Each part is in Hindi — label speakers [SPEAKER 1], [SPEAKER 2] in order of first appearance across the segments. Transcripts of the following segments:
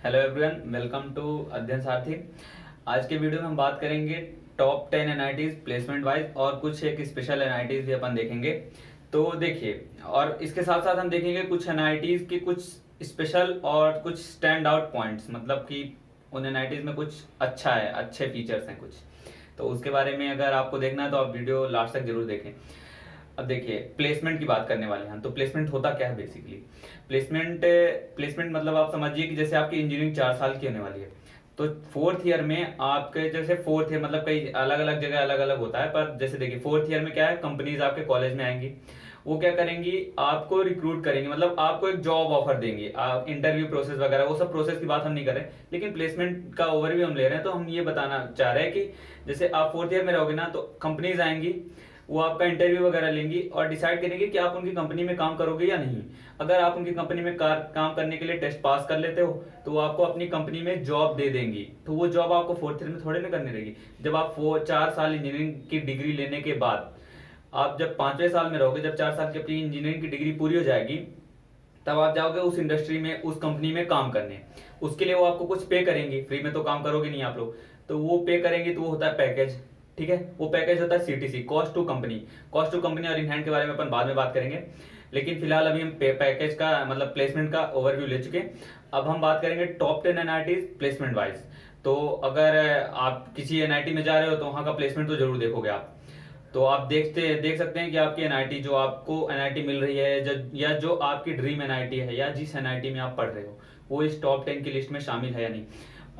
[SPEAKER 1] हेलो एवरीवन, वेलकम टू अध्ययन सारथी। आज के वीडियो में हम बात करेंगे टॉप 10 एनआईटीज प्लेसमेंट वाइज और कुछ एक स्पेशल एनआईटीज भी अपन देखेंगे। तो देखिए, और इसके साथ साथ हम देखेंगे कुछ एनआईटीज के कुछ स्पेशल और कुछ स्टैंड आउट पॉइंट्स, मतलब कि उन एनआईटीज में कुछ अच्छा है, अच्छे फीचर्स हैं कुछ। तो उसके बारे में अगर आपको देखना है तो आप वीडियो लास्ट तक जरूर देखें। अब देखिए, प्लेसमेंट की बात करने वाले हैं। तो प्लेसमेंट होता क्या है बेसिकली? प्लेसमेंट मतलब आप समझिए कि जैसे आपकी इंजीनियरिंग 4 साल की होने वाली है, तो फोर्थ ईयर में आपके जैसे फोर्थ ईयर मतलब कई अलग अलग जगह अलग अलग होता है, पर जैसे देखिए फोर्थ ईयर में क्या है, कंपनीज आपके कॉलेज में आएंगी। वो क्या करेंगी, आपको रिक्रूट करेंगे, मतलब आपको एक जॉब ऑफर देंगे। आप इंटरव्यू प्रोसेस वगैरह वो सब प्रोसेस की बात हम नहीं कर रहे, लेकिन प्लेसमेंट का ओवरव्यू हम ले रहे हैं। तो हम ये बताना चाह रहे हैं कि जैसे आप फोर्थ ईयर में रहोगे ना, तो कंपनीज आएंगी, वो आपका इंटरव्यू वगैरह लेंगी और डिसाइड करेंगे कि आप उनकी कंपनी में काम करोगे या नहीं। अगर आप उनकी कंपनी में काम करने के लिए टेस्ट पास कर लेते हो तो वो आपको अपनी कंपनी में जॉब दे देंगी। तो वो जॉब आपको फोर्थ ईयर में थोड़े ना करनी रहेगी। जब आप 4 साल इंजीनियरिंग की डिग्री लेने के बाद आप जब 5वें साल में रहोगे, जब 4 साल की अपनी इंजीनियरिंग की डिग्री पूरी हो जाएगी, तब आप जाओगे उस इंडस्ट्री में, उस कंपनी में काम करने। उसके लिए वो आपको कुछ पे करेंगी, फ्री में तो काम करोगे नहीं आप लोग, तो वो पे करेंगे। तो वो होता है पैकेज, ठीक है। वो पैकेज होता है CTC, cost to company. Cost to company और इन हैंड के बारे में अपन बाद में बात करेंगे, लेकिन फिलहाल अभी हम पैकेज का मतलब प्लेसमेंट का ओवरव्यू ले चुके। अब हम बात करेंगे टॉप 10 एनआईटीज प्लेसमेंट वाइज। तो अगर आप किसी एनआईटी में जा रहे हो तो वहां का प्लेसमेंट तो जरूर देखोगे आप। तो आप देख सकते हैं कि आपकी एनआईटी, जो आपको एनआईटी मिल रही है, या जो आपकी ड्रीम एनआईटी है, या जिस एनआईटी में आप पढ़ रहे हो, वो इस टॉप 10 की लिस्ट में शामिल है या नहीं।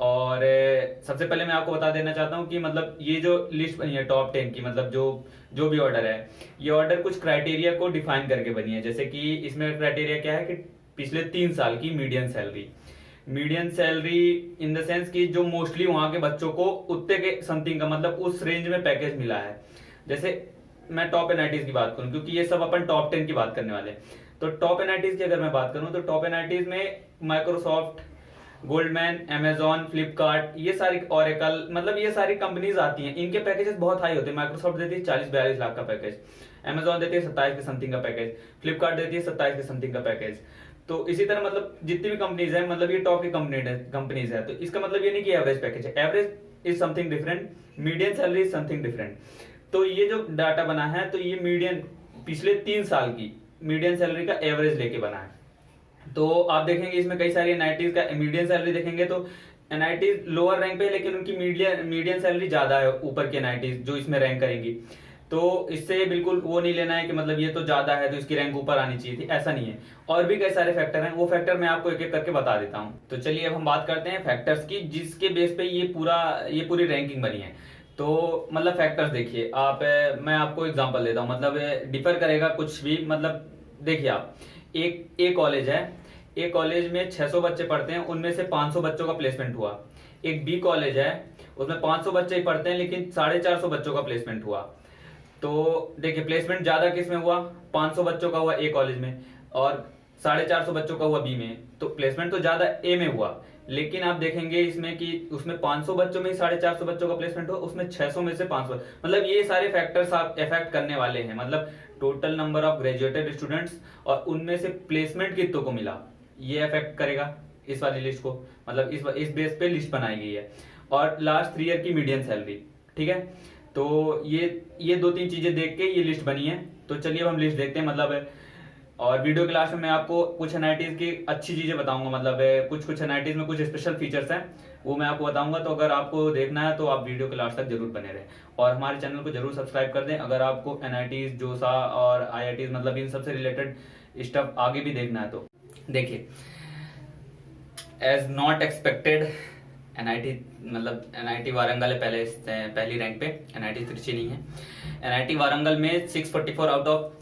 [SPEAKER 1] और सबसे पहले मैं आपको बता देना चाहता हूँ कि मतलब ये जो लिस्ट बनी है टॉप 10 की, मतलब जो जो भी ऑर्डर है, ये ऑर्डर कुछ क्राइटेरिया को डिफाइन करके बनी है। जैसे कि इसमें क्राइटेरिया क्या है कि पिछले 3 साल की median salary in the sense कि जो मोस्टली वहां के बच्चों को उतने के समथिंग का, मतलब उस रेंज में पैकेज मिला है। जैसे मैं टॉप एनआईटीज की बात करूं, क्योंकि ये सब अपन टॉप 10 की बात करने वाले हैं, तो टॉप एनआईटीज की अगर मैं बात करूं तो टॉप एनआईटीज में माइक्रोसॉफ्ट, गोल्डमैन, अमेजॉन, फ्लिपकार्ट, ये सारी, ओरेकल, मतलब ये सारी कंपनीज आती हैं। इनके पैकेजेस बहुत हाई होते हैं। माइक्रोसॉफ्ट देती है 40-42 लाख का पैकेज, अमेजॉन देती है 27 के समथिंग का पैकेज, फ्लिपकार्ट देती है 27 के समथिंग का पैकेज। तो इसी तरह मतलब जितनी भी कंपनीज है, मतलब ये टॉप की कंपनीज है। तो इसका मतलब ये नहीं कि एवरेज पैकेज है, average is something different, median salary is something different. तो ये जो डाटा बना है, तो ये मीडियन पिछले 3 साल की मीडियन सैलरी का एवरेज लेके बना है। तो आप देखेंगे इसमें कई सारी एनआईटीज का मीडियन सैलरी देखेंगे, तो एनआईटीज लोअर रैंक पे है, लेकिन उनकी मीडियन सैलरी ज्यादा है ऊपर की एनआईटीज जो इसमें रैंक करेंगी। तो इससे बिल्कुल वो नहीं लेना है कि मतलब ये तो ज्यादा है तो इसकी रैंक ऊपर आनी चाहिए थी, ऐसा नहीं है। और भी कई सारे फैक्टर हैं, वो फैक्टर मैं आपको एक एक करके बता देता हूँ। तो चलिए अब हम बात करते हैं फैक्टर्स की, जिसके बेस पे ये पूरी रैंकिंग बनी है। तो मतलब फैक्टर्स देखिए आप, मैं आपको एग्जांपल देता हूँ, मतलब डिफर करेगा कुछ भी। मतलब देखिए आप, एक कॉलेज है, एक कॉलेज में 600 बच्चे पढ़ते हैं, उनमें से 500 बच्चों का प्लेसमेंट हुआ। एक बी कॉलेज है, उसमें 500 बच्चे ही पढ़ते हैं, लेकिन 450 बच्चों का प्लेसमेंट हुआ। तो देखिए प्लेसमेंट ज्यादा किस में हुआ, 500 बच्चों का हुआ ए कॉलेज में, और 450 बच्चों का हुआ बी में। तो प्लेसमेंट तो ज्यादा ए में हुआ, लेकिन आप देखेंगे इसमें कि उसमें 500 बच्चों में ही 450 बच्चों का प्लेसमेंट हुआ, उसमें 600 में से 500। मतलब ये सारे फैक्टर्स आप इफेक्ट करने वाले हैं, मतलब total number of graduated students और उनमें से प्लेसमेंट कितनों को मिला, ये इफेक्ट करेगा इस वाली लिस्ट को। मतलब इस बेस पे लिस्ट बनाई गई है। और लास्ट 3 ईयर की मीडियन सैलरी, ठीक है। तो ये 2-3 चीजें देख के ये लिस्ट बनी है। तो चलिए अब हम लिस्ट देखते हैं, मतलब और वीडियो के लास्ट में मैं आपको कुछ एनआईटीज की अच्छी चीजें बताऊंगा, मतलब कुछ एनआईटीज में कुछ स्पेशल फीचर्स हैं, वो मैं आपको बताऊंगा। तो अगर आपको देखना है तो आप वीडियो के लास्ट तक जरूर बने रहें, और हमारे चैनल को जरूर सब्सक्राइब कर दें अगर आपको एनआईटीज, जोसा और आईआईटीज, मतलब इन सबसे रिलेटेड स्टफ आगे भी देखना है। तो देखिए, एज नॉट एक्सपेक्टेड, एनआईटी मतलब एनआईटी वारंगल है पहली रैंक पे, एनआईटी त्रिची नहीं है। एनआईटी वारंगल में 644 out of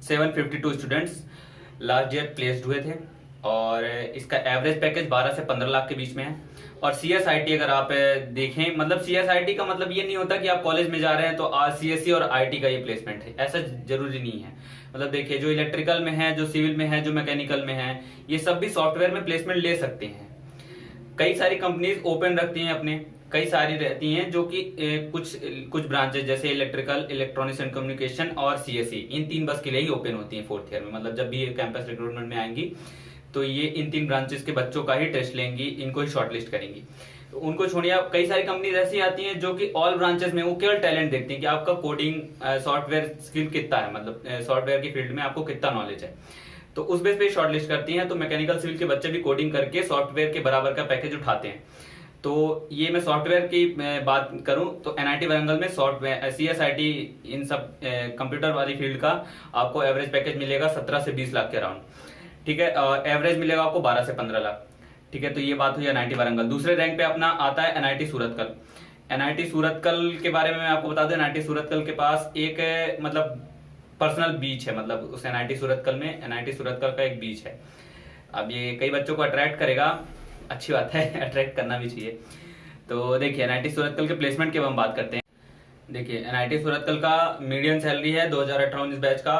[SPEAKER 1] 752 students last year placed हुए थे, और इसका एवरेज पैकेज 12 से 15 लाख के बीच में है। और सीएसआईटी अगर आप देखें, मतलब सीएसआईटी का मतलब ये नहीं होता कि आप कॉलेज में जा रहे हैं तो सीएससी और आईटी का ये प्लेसमेंट है, ऐसा जरूरी नहीं है। मतलब देखिए, जो इलेक्ट्रिकल में है, जो सिविल में है, जो मैकेनिकल में है, ये सब भी सॉफ्टवेयर में प्लेसमेंट ले सकते हैं। कई सारी कंपनीज ओपन रखती हैं अपने, कई सारी रहती हैं जो कि कुछ ब्रांचेस जैसे इलेक्ट्रिकल, इलेक्ट्रॉनिक्स एंड कम्युनिकेशन और सीएससी, इन 3 बस के लिए ही ओपन होती हैं फोर्थ ईयर में। मतलब जब भी कैंपस रिक्रूटमेंट में आएंगी तो ये इन 3 ब्रांचेस के बच्चों का ही टेस्ट लेंगी, इनको ही शॉर्टलिस्ट करेंगी। तो उनको छोड़िए, आप कई सारी कंपनीज ऐसी आती हैं जो कि ऑल ब्रांचेस में वो केवल टैलेंट देखती हैं कि आपका कोडिंग सॉफ्टवेयर स्किल कितना है, मतलब सॉफ्टवेयर की फील्ड में आपको कितना नॉलेज है, तो उस बेस पे शॉर्टलिस्ट करती हैं। तो मैकेनिकल सिविल के बच्चे भी कोडिंग करके सॉफ्टवेयर के बराबर का पैकेज उठाते हैं। तो ये मैं सॉफ्टवेयर की बात करूं तो एनआईटी वारंगल में सॉफ्टवेयर सीएसआईटी इन सब कंप्यूटर वाली फील्ड का आपको एवरेज पैकेज मिलेगा 17 से 20 लाख के अराउंड, ठीक है, और एवरेज मिलेगा आपको 12 से 15 लाख, ठीक है। तो ये बात हुई एनआईटी वारंगल। दूसरे रैंक पे अपना आता है एनआईटी सूरतकल। एनआईटी सूरतकल के बारे में मैं आपको बता दूं, एनआईटी सूरतकल के पास एक मतलब पर्सनल बीच है, मतलब उस एनआईटी सूरतकल में एनआईटी सूरतकल का एक बीच है। अब ये कई बच्चों को अट्रैक्ट करेगा, अच्छी बात है, अट्रैक्ट करना भी चाहिए। तो देखिए एनआईटी सूरतकल के प्लेसमेंट की हम बात करते हैं। देखिए एनआईटी सूरतकल का मीडियम सैलरी है 2018-19 बैच का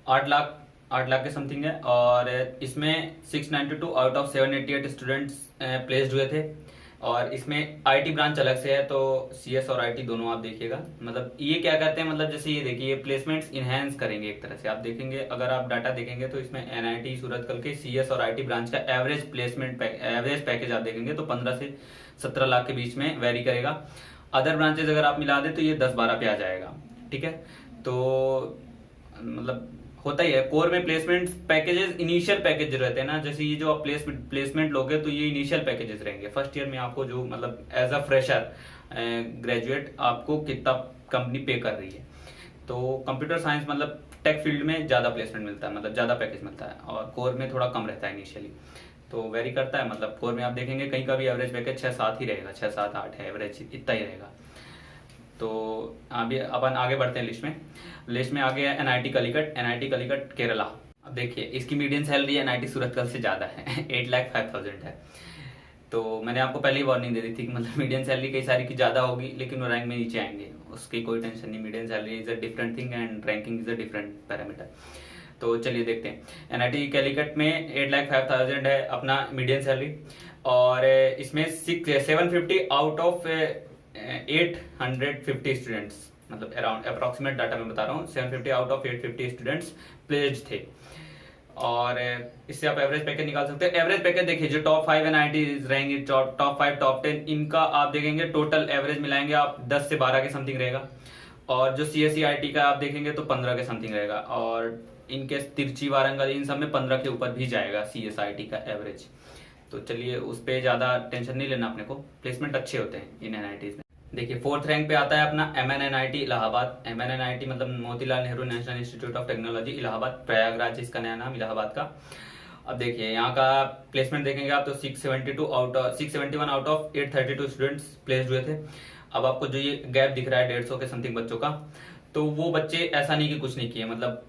[SPEAKER 1] 8 लाख के समथिंग है, और इसमें 692 आउट ऑफ 788 स्टूडेंट्स प्लेस्ड हुए थे। और इसमें आईटी ब्रांच अलग से है, तो सीएस और आईटी दोनों आप देखिएगा। मतलब ये क्या करते हैं, मतलब जैसे ये देखिए प्लेसमेंट्स इनहेंस करेंगे एक तरह से। आप देखेंगे, अगर आप डाटा देखेंगे तो इसमें एनआईटी सूरतकल के सीएस और आईटी ब्रांच का एवरेज पैकेज आप देखेंगे तो 15 से 17 लाख के बीच में वेरी करेगा। अदर ब्रांचेज अगर आप मिला दे तो ये 10-12 पे आ जाएगा, ठीक है। तो मतलब होता ही है कोर में प्लेसमेंट पैकेजेस, इनिशियल पैकेज रहते हैं ना, जैसे ये जो आप प्लेसमेंट लोगे तो ये इनिशियल पैकेजेस रहेंगे। फर्स्ट ईयर में आपको जो मतलब एज अ फ्रेशर ग्रेजुएट आपको कितना कंपनी पे कर रही है। तो कंप्यूटर साइंस मतलब टेक फील्ड में ज्यादा प्लेसमेंट मिलता है, मतलब ज्यादा पैकेज मिलता है, और कोर में थोड़ा कम रहता है इनिशियली, तो वेरी करता है। मतलब कोर में आप देखेंगे कहीं का भी एवरेज पैकेज 6-7 ही रहेगा, 6-7-8 है एवरेज, इतना ही रहेगा। तो अभी अपन आगे बढ़ते हैं लिस्ट में आगे है एनआईटी कलिकट केरला। अब देखिए इसकी मीडियन सैलरी एनआईटी सूरतकल से ज्यादा है 8,05,000 है। तो मैंने आपको पहले ही वार्निंग दे दी थी कि मतलब मीडियन सैलरी कई सारी की ज्यादा होगी लेकिन वो रैंक में नीचे आएंगे, उसकी कोई टेंशन नहीं। Median salary is a different thing and ranking is a different parameter. तो चलिए देखते हैं, एनआईटी कैलिकट में 8,05,000 है अपना मीडियन सैलरी, और इसमें 750 आउट ऑफ 850 स्टूडेंट्स, मतलब अराउंड अप्रोक्सीमेट डाटा मैं बता रहा हूँ, 750 आउट ऑफ 850 स्टूडेंट्स प्लेस्ड थे। और इससे आप एवरेज पैकेज निकाल सकते हैं। एवरेज पैकेज देखिए जो टॉप 5 एनआईटीज रहेंगे, टॉप 5 टॉप 10, इनका आप देखेंगे टोटल एवरेज मिलाएंगे आप 10 से 12 के समथिंग रहेगा, और जो सीएसईआईटी का आप देखेंगे तो 15 के समथिंग रहेगा, और इनके तिरची वारंगल इन सब में 15 के ऊपर भी जाएगा सीएसआईटी का एवरेज। तो चलिए उस पर ज्यादा टेंशन नहीं लेना अपने को, प्लेसमेंट अच्छे होते हैं इन एनआईटीज में। देखिए 4th रैंक पे आता है अपना एमएनएनआईटी इलाहाबाद। एमएनएनआईटी मतलब Motilal Nehru national institute of technology Allahabad, Prayagraj इसका नया नाम इलाहाबाद का। अब देखिए यहाँ का प्लेसमेंट देखेंगे आप तो 671 आउट ऑफ 832 स्टूडेंट्स प्लेस्ड हुए थे। अब आपको जो ये गैप दिख रहा है 150 के समथिंग बच्चों का, तो वो बच्चे ऐसा नहीं कि कुछ नहीं किए, मतलब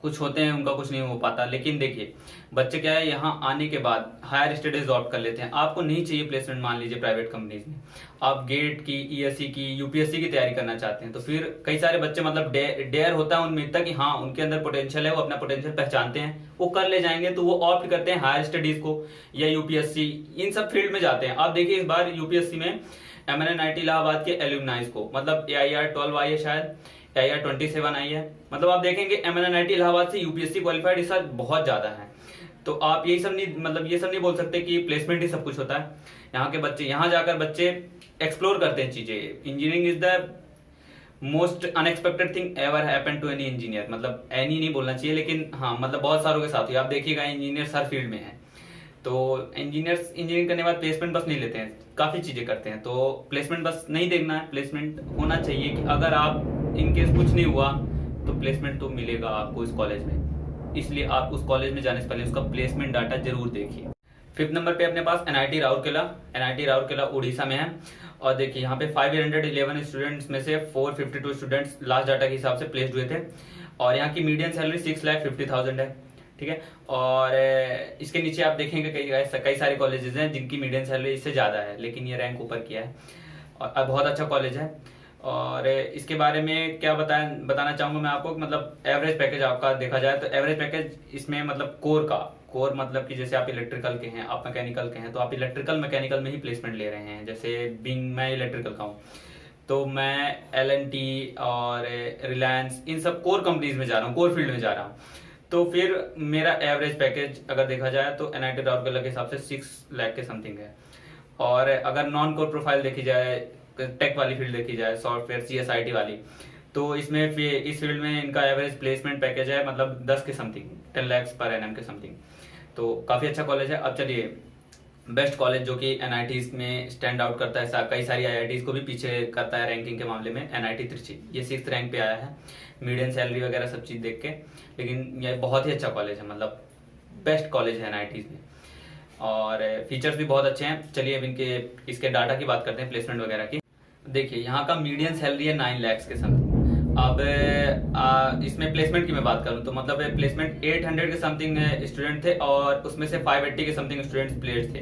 [SPEAKER 1] कुछ होते हैं उनका कुछ नहीं हो पाता, लेकिन देखिए बच्चे क्या है यहाँ आने के बाद हायर स्टडीज ड्रॉप कर लेते हैं। आपको नहीं चाहिए प्लेसमेंट, मान लीजिए प्राइवेट कंपनीज में आप गेट की, ईएससी की, यूपीएससी की तैयारी करना चाहते हैं, तो फिर कई सारे बच्चे मतलब डेयर होता है उनमें इतना कि हाँ उनके अंदर पोटेंशियल है, वो अपना पोटेंशियल पहचानते हैं, वो कर ले जाएंगे, तो वो ऑप्ट करते हैं हायर स्टडीज को या यूपीएससी, इन सब फील्ड में जाते हैं। आप देखिए इस बार यूपीएससी में एमएनएनआईटी इलाहाबाद के एल्यूमनाइज को मतलब AIR 12 आई है, शायद AIR 27 आई है, मतलब आप देखेंगे एमएनएनआईटी इलाहाबाद से यूपीएससी क्वालिफाइड इस साल बहुत ज्यादा है। तो आप यही सब नहीं, मतलब ये सब नहीं बोल सकते कि प्लेसमेंट ही सब कुछ होता है। यहाँ के बच्चे यहाँ जाकर बच्चे एक्सप्लोर करते हैं चीजें। Engineering is the most unexpected thing ever happen to any engineer, मतलब एनी नहीं बोलना चाहिए, लेकिन हाँ मतलब बहुत सारों के साथ हुई। आप देखिएगा इंजीनियर्स हर फील्ड में है, तो इंजीनियर्स इंजीनियरिंग करने के बाद प्लेसमेंट बस नहीं लेते हैं, काफी चीजें करते हैं। तो प्लेसमेंट बस नहीं देखना है, प्लेसमेंट होना चाहिए कि अगर आप इनकेस कुछ नहीं हुआ तो प्लेसमेंट तो मिलेगा आपको इस कॉलेज में, इसलिए आप उस कॉलेज में जाने से पहले उसका प्लेसमेंट डाटा जरूर देखिए। 5th नंबर पे अपने पास एनआईटी राउरकेला उड़ीसा में है, और देखिए यहाँ पे 511 स्टूडेंट्स में से 452 स्टूडेंट्स लास्ट डाटा के हिसाब से प्लेस्ड हुए थे, और यहाँ की मीडियन सैलरी 6,50,000 है, ठीक है। और इसके नीचे आप देखेंगे कई सारे कॉलेजेस हैं जिनकी मीडियन सैलरी इससे ज्यादा है, लेकिन ये रैंक ऊपर किया है, और बहुत अच्छा कॉलेज है। और इसके बारे में क्या बताना चाहूंगा मैं आपको, मतलब एवरेज पैकेज आपका देखा जाए तो एवरेज पैकेज इसमें मतलब कोर मतलब कि जैसे आप इलेक्ट्रिकल के हैं, आप मैकेनिकल के हैं, तो आप इलेक्ट्रिकल मैकेनिकल में ही प्लेसमेंट ले रहे हैं। जैसे बिंग मैं इलेक्ट्रिकल का हूँ, तो मैं L&T और रिलायंस इन सब कोर कंपनीज में जा रहा हूँ, कोर फील्ड में जा रहा हूँ। तो फिर मेरा एवरेज पैकेज अगर देखा जाए तो एनआईटी राउरकेला के हिसाब से 6 लाख के समथिंग है। और अगर नॉन कोर प्रोफाइल देखी जाए, टेक वाली फील्ड देखी जाए, सॉफ्टवेयर सीएसआईटी वाली, तो इसमें इस फील्ड में इनका एवरेज प्लेसमेंट पैकेज है मतलब 10 के समथिंग, 10 लाख पर एनएम के समथिंग। तो काफी अच्छा कॉलेज है। अब चलिए बेस्ट कॉलेज जो कि एनआईटी में स्टैंड आउट करता है, कई सारी आईआईटीज को भी पीछे करता है रैंकिंग के मामले में, एनआईटी त्रिची ये 6th रैंक पे आया है, मीडियन सैलरी वगैरह सब चीज देख के। लेकिन ये बहुत ही अच्छा कॉलेज है, मतलब बेस्ट कॉलेज है एनआईटी में, और फीचर्स भी बहुत अच्छे हैं। चलिए अब इसके डाटा की बात करते हैं, प्लेसमेंट वगैरह की। देखिए यहाँ का मीडियन सैलरी है 9 लाख के समथिंग। अब इसमें प्लेसमेंट की मैं बात करूं तो मतलब प्लेसमेंट 800 के समथिंग स्टूडेंट थे और उसमें से 580 के समथिंग स्टूडेंट्स प्लेस्ड थे।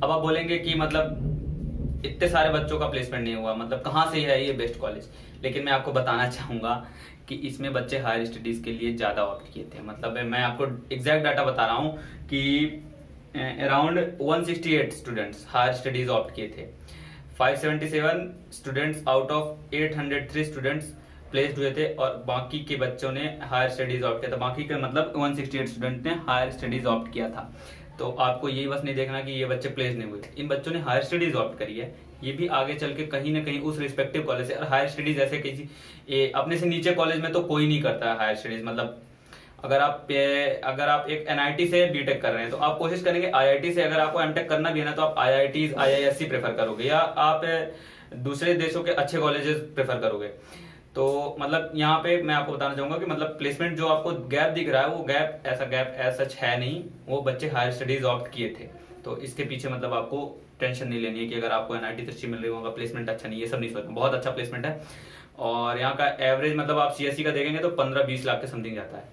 [SPEAKER 1] अब आप बोलेंगे कि मतलब इतने सारे बच्चों का प्लेसमेंट नहीं हुआ, मतलब कहाँ से है ये बेस्ट कॉलेज। लेकिन मैं आपको बताना चाहूंगा कि इसमें बच्चे हायर स्टडीज के लिए ज्यादा ऑप्ट किए थे। मतलब मैं आपको एग्जैक्ट डाटा बता रहा हूँ कि around 168 students higher studies opt किए थे, 577 students out of 803 students placed हुए थे, और बाकी के बच्चों ने हायर स्टडीज ऑप्ट किया था। बाकी का मतलब 168 स्टूडेंट ने हायर स्टडीज ऑप्ट किया था। तो आपको यही बस नहीं देखना कि ये बच्चे प्लेस नहीं हुए, इन बच्चों ने हायर स्टडीज ऑप्ट करी है। ये भी आगे चल के कहीं ना कहीं उस रिस्पेक्टिव कॉलेज से, और हायर स्टडीज ऐसे किसी अपने से नीचे कॉलेज में तो कोई नहीं करता है हायर स्टडीज। मतलब अगर आप एक एनआईटी से बीटेक कर रहे हैं तो आप कोशिश करेंगे आईआईटी से, अगर आपको एमटेक करना भी है ना तो आप आईआईटीज आईआईएससी प्रेफर करोगे, या आप दूसरे देशों के अच्छे कॉलेजेस प्रेफर करोगे। तो मतलब यहाँ पे मैं आपको बताना चाहूंगा कि मतलब प्लेसमेंट जो आपको गैप दिख रहा है वो गैप ऐसा सच है नहीं, वो बच्चे हायर स्टडीज ऑप्ट किए थे। तो इसके पीछे मतलब आपको टेंशन नहीं लेनी है कि अगर आपको एनआईटी त्रिची मिल रही होगा प्लेसमेंट अच्छा नहीं, ये सब नहीं सोचना, बहुत अच्छा प्लेसमेंट है। और यहाँ का एवरेज मतलब आप सीएससी का देखेंगे तो 15-20 लाख के समथिंग जाता है।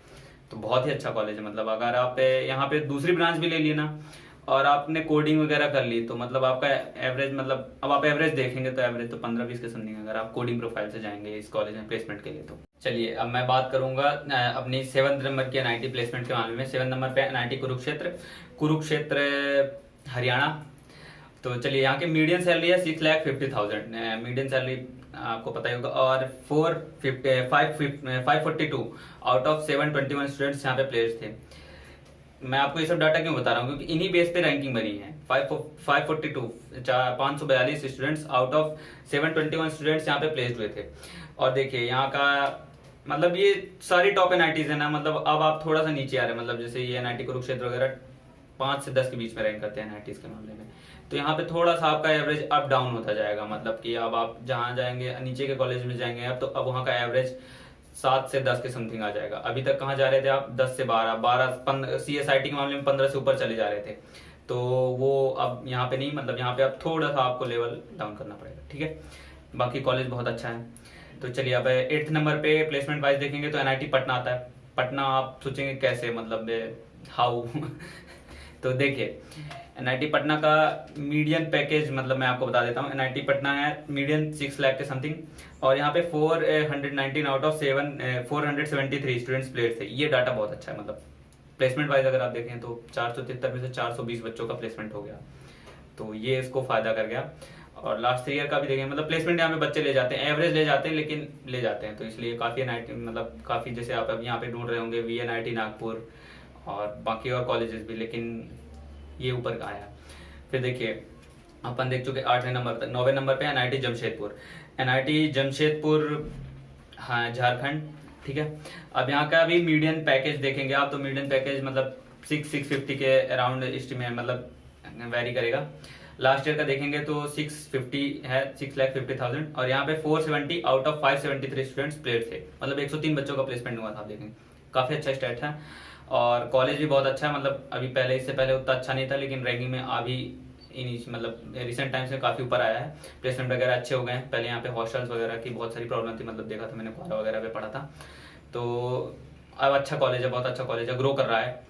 [SPEAKER 1] तो बहुत ही अच्छा कॉलेज है। मतलब अगर आप यहाँ पे दूसरी ब्रांच भी ले लिए ना और आपने कोडिंग वगैरह कर ली तो मतलब आपका एवरेज, मतलब अब आप एवरेज देखेंगे तो एवरेज तो 15-20 के समथिंग अगर आप कोडिंग प्रोफाइल से जाएंगे इस कॉलेज में प्लेसमेंट के लिए। तो चलिए अब मैं बात करूंगा अपनी 7th नंबर की एनआईटी प्लेसमेंट के मामले में। 7 नंबर पे एनआईटी कुरुक्षेत्र हरियाणा। तो चलिए यहाँ के मीडियन सैलरी है 6,50,000 मीडियन सैलरी आपको पता ही होगा, और 542 आउट ऑफ 721 स्टूडेंट्स यहाँ पे प्लेयर्स थे। मैं आपको ये सब डाटा क्यों बता रहा हूँ क्योंकि इन्हीं बेस पे रैंकिंग बनी है। 542 स्टूडेंट्स आउट ऑफ 721 स्टूडेंट्स यहाँ पे प्लेस्ड हुए थे। और देखिए यहाँ का मतलब ये सारी टॉप एनआईटीज है ना, मतलब अब आप थोड़ा सा नीचे आ रहे हैं, मतलब जैसे ये एनआईटी कुरुक्षेत्र वगैरह 5 से 10 के बीच में रैंक करते हैं एनआईटीज के मामले में। तो यहाँ पे थोड़ा सा आपका एवरेज अप डाउन होता जाएगा, मतलब कि अब आप जहाँ जाएंगे नीचे के कॉलेज में जाएंगे अब तो अब वहाँ का एवरेज 7 से 10 के समथिंग आ जाएगा। अभी तक कहाँ जा रहे थे आप 10 से 12 सीएसआईटी के मामले में 15 से ऊपर चले जा रहे थे। तो वो अब यहाँ पे नहीं, मतलब यहाँ पे अब थोड़ा सा आपको लेवल डाउन करना पड़ेगा, ठीक है। बाकी कॉलेज बहुत अच्छा है। तो चलिए अब 8th नंबर पे प्लेसमेंट वाइज देखेंगे तो एनआईटी पटना आता है। पटना आप सोचेंगे कैसे, मतलब हाउ तो देखिए एनआईटी पटना का मीडियन पैकेज मतलब मैं आपको बता देता हूँ। एनआईटी पटना है मीडियन 6 लाख के समथिंग, और यहाँ पे 419 आउट ऑफ 473 स्टूडेंट्स प्लेड थे। ये डाटा बहुत अच्छा है, मतलब प्लेसमेंट वाइज अगर आप देखें तो 473 में से 420 बच्चों का प्लेसमेंट हो गया, तो ये इसको फायदा कर गया। और लास्ट ईयर का भी देखें, मतलब प्लेसमेंट यहाँ पे बच्चे ले जाते हैं, एवरेज ले जाते हैं लेकिन ले जाते हैं। तो इसलिए काफी एनआईटी मतलब काफी, जैसे आप अब यहाँ पे ढूंढ रहे होंगे वीएनआईटी नागपुर और बाकी और कॉलेजेस भी, लेकिन ये ऊपर का आया। फिर देखिए अपन देख चुके 8वें नंबर तक। 9वें नंबर पे एनआईटी जमशेदपुर। एनआईटी जमशेदपुर, हाँ झारखंड, ठीक है। अब यहाँ का भी मीडियन पैकेज देखेंगे आप तो मीडियन पैकेज मतलब 650 के अराउंड एस्टिमेट मतलब वेरी करेगा। लास्ट ईयर का देखेंगे तो 650 है, 6,50,000, और यहाँ पे 470 आउट ऑफ 573 स्टूडेंट्स प्लेड थे, मतलब 103 बच्चों का प्लेसमेंट हुआ था। आप देखेंगे काफी अच्छा स्टेट है, और कॉलेज भी बहुत अच्छा है। मतलब अभी पहले इससे पहले उतना अच्छा नहीं था, लेकिन रैंकिंग में अभी मतलब रिसेंट टाइम्स में काफी ऊपर आया है। प्लेसमेंट वगैरह अच्छे हो गए हैं। पहले यहाँ पे हॉस्टल्स वगैरह की बहुत सारी प्रॉब्लम थी, मतलब देखा था मैंने, क्वारा वगैरह पे पढ़ा था। तो अब अच्छा कॉलेज है, बहुत अच्छा कॉलेज है, ग्रो कर रहा है।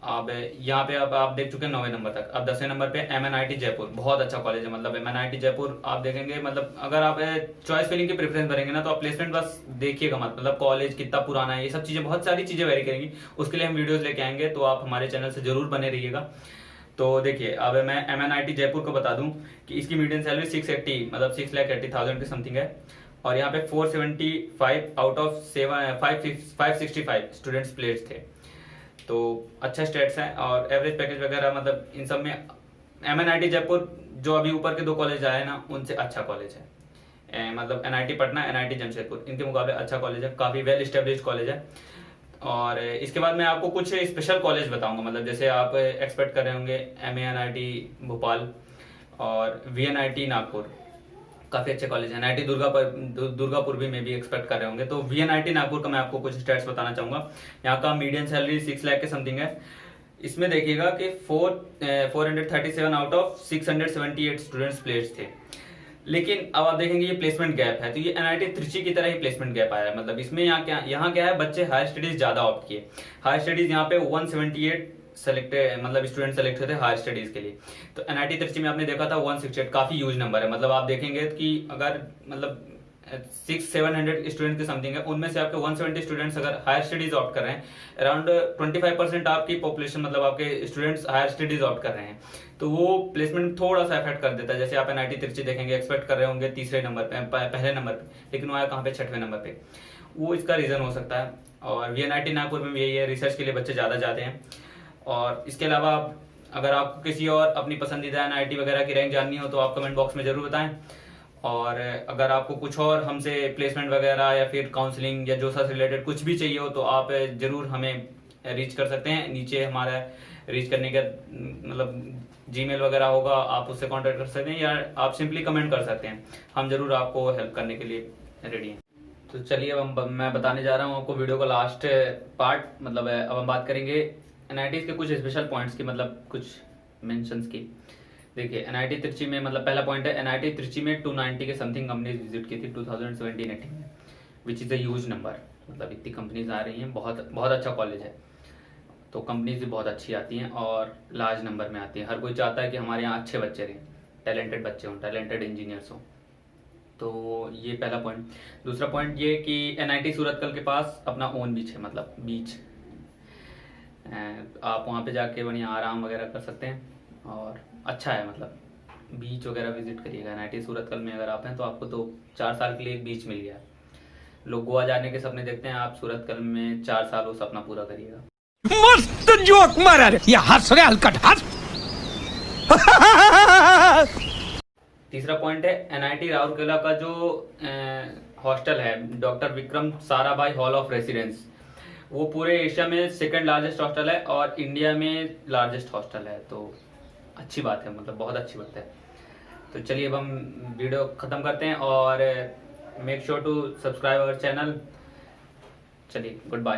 [SPEAKER 1] अब यहाँ पे अब आप देख चुके हैं 9वें नंबर तक। अब 10वें नंबर पे एमएनआईटी जयपुर, बहुत अच्छा कॉलेज है। मतलब एमएनआईटी जयपुर आप देखेंगे, मतलब अगर आप चॉइस फिलिंग की प्रेफरेंस भरेंगे ना तो आप प्लेसमेंट बस देखिएगा मत, मतलब कॉलेज कितना पुराना है, ये सब चीजें, बहुत सारी चीजें वेरी करेंगी। उसके लिए हम वीडियोस लेके आएंगे, तो आप हमारे चैनल से जरूर बने रहिएगा। तो देखिए अब मैं एमएनआईटी जयपुर को बता दूं कि इसकी मीडियन सैलरी 680 मतलब 6,80,000 के समथिंग है, और यहाँ पे 475 आउट ऑफ 565 स्टूडेंट्स प्लेस्ड थे। तो अच्छा स्टेट्स है और एवरेज पैकेज वगैरह मतलब इन सब में MNIT जयपुर जो अभी ऊपर के 2 कॉलेज आए ना उनसे अच्छा कॉलेज है। मतलब NIT पटना, NIT जमशेदपुर, इनके मुकाबले अच्छा कॉलेज है, काफी वेल स्टेब्लिश कॉलेज है। और इसके बाद मैं आपको कुछ स्पेशल कॉलेज बताऊंगा, मतलब जैसे आप एक्सपेक्ट कर रहे होंगे MANIT भोपाल और VNIT नागपुर, काफी अच्छे कॉलेज है। NIT दुर्गापुर भी में भी एक्सपेक्ट कर रहे होंगे। तो VNIT नागपुर का मैं आपको कुछ स्टैट्स बताना चाहूंगा। यहाँ का मीडियन सैलरी 6 लाख के समथिंग है। इसमें देखिएगा कि 437 आउट ऑफ 678 स्टूडेंट्स प्लेस्ड थे। लेकिन अब आप देखेंगे ये प्लेसमेंट गैप है, तो ये NIT त्रिची की तरह ही प्लेसमेंट गैप आया है। मतलब इसमें यहाँ क्या है, बच्चे हायर स्टडीज ज्यादा ऑप्ट किए। हायर स्टडीज यहाँ पे 178 सेलेक्टेड मतलब स्टूडेंट सेलेक्ट हुए थे हायर स्टडीज के लिए। तो NIT त्रिची में आपने देखा था 168, काफी ह्यूज नंबर है। मतलब आप देखेंगे कि अगर मतलब 600-700 स्टूडेंट के समथिंग है, उनमें से आपके 170 स्टूडेंट्स अगर हायर स्टडीज ऑप्ट कर रहे हैं, अराउंड 25% आपकी पॉपुलेशन मतलब आपके स्टूडेंट्स हायर स्टडीज ऑप्ट कर रहे हैं, तो वो प्लेसमेंट थोड़ा सा इफेक्ट कर देता है। जैसे आप NIT त्रिची देखेंगे, एक्सपेक्ट कर रहे होंगे तीसरे नंबर पे, पहले नंबर पे, लेकिन वो आया कहाँ पे, 6वें नंबर पे। वो इसका रीजन हो सकता है। और VNIT नागपुर में भी यही है, रिसर्च के लिए बच्चे ज्यादा जाते हैं। और इसके अलावा अगर आपको किसी और अपनी पसंदीदा NIT वगैरह की रैंक जाननी हो तो आप कमेंट बॉक्स में जरूर बताएं। और अगर आपको कुछ और हमसे प्लेसमेंट वगैरह या फिर काउंसलिंग या जोसा से रिलेटेड कुछ भी चाहिए हो तो आप जरूर हमें रीच कर सकते हैं। नीचे हमारा रीच करने का मतलब Gmail वगैरह होगा, आप उससे कांटेक्ट कर सकते हैं या आप सिंपली कमेंट कर सकते हैं। हम जरूर आपको हेल्प करने के लिए रेडी हैं। तो चलिए अब मैं बताने जा रहा हूँ आपको वीडियो का लास्ट पार्ट। मतलब अब हम बात करेंगे NIT के कुछ स्पेशल पॉइंट्स की, मतलब कुछ मेंशंस की। देखिए NIT त्रिची में मतलब पहला पॉइंट है, NIT त्रिची में 290 के समथिंग कंपनीज विजिट की थी 2017-18 में, which is a huge number. मतलब इतनी कंपनीज आ रही हैं, बहुत बहुत अच्छा कॉलेज है। तो कंपनीज भी बहुत अच्छी आती हैं और लार्ज नंबर में आती हैं। हर कोई चाहता है कि हमारे यहाँ अच्छे बच्चे रहें, टैलेंटेड बच्चे हों, टैलेंटेड इंजीनियर्स हों। तो ये पहला पॉइंट। दूसरा पॉइंट ये कि NIT सूरतकल के पास अपना ओन बीच है, मतलब बीच, आप वहाँ पे जाके बढ़िया आराम वगैरह कर सकते हैं और अच्छा है। मतलब बीच वगैरह विजिट करिएगा। NIT सूरतकल में अगर आप हैं तो आपको तो 4 साल के लिए एक बीच मिल गया। लोग गोवा जाने के सपने देखते हैं, आप सूरतकल में 4 साल वो सपना पूरा करिएगा।
[SPEAKER 2] मस्त जोक मारा रे, ये हंस रहे हलकट हंस।
[SPEAKER 1] तीसरा पॉइंट है NIT राउरकेला का जो हॉस्टल है, doctor Vikram Sarabhai hall of residence, वो पूरे एशिया में 2nd लार्जेस्ट हॉस्टल है और इंडिया में लार्जेस्ट हॉस्टल है। तो अच्छी बात है, मतलब बहुत अच्छी बात है। तो चलिए अब हम वीडियो खत्म करते हैं और make sure to subscribe our channel. चलिए, गुड बाय।